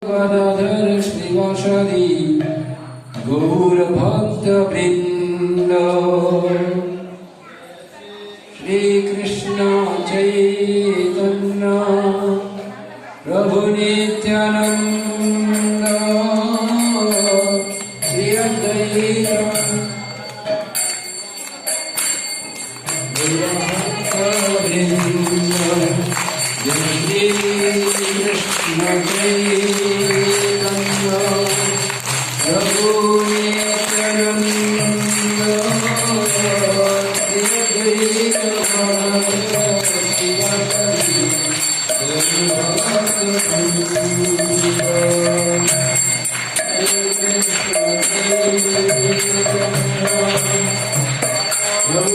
গদাধর শ্রীবাসাদি গৌর ভক্ত বৃন্দ শ্রীকৃষ্ণ চৈতন্য প্রভু নিত্যানন্দ শ্রী অদ্বৈত গৌর ভক্ত বৃন্দ জয় শ্রীকৃষ্ণ চৈতন্য প্রভু নিত্যানন্দ শ্রী অদ্বৈত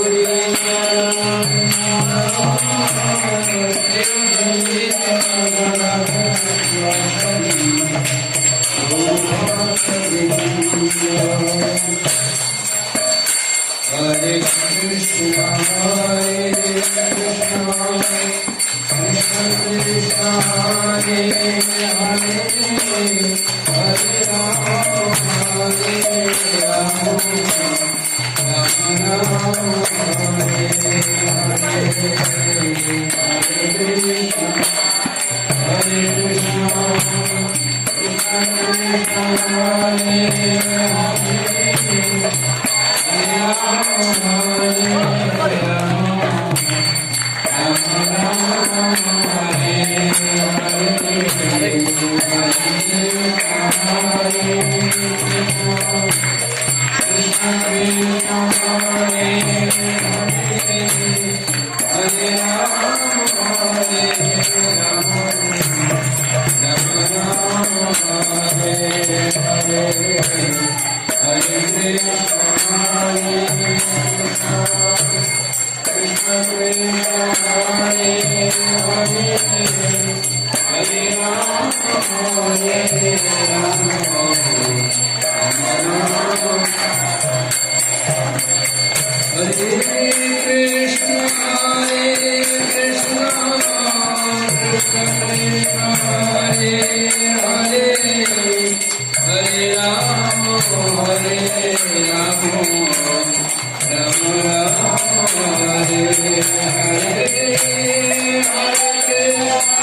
Hare Krishna, Hare Krishna, Krishna Krishna, Hare Hare, Hare Rama, Hare Rama, Rama Rama, Hare Hare, Hare Krishna, Hare Krishna, Krishna Krishna, Hare Hare. Hare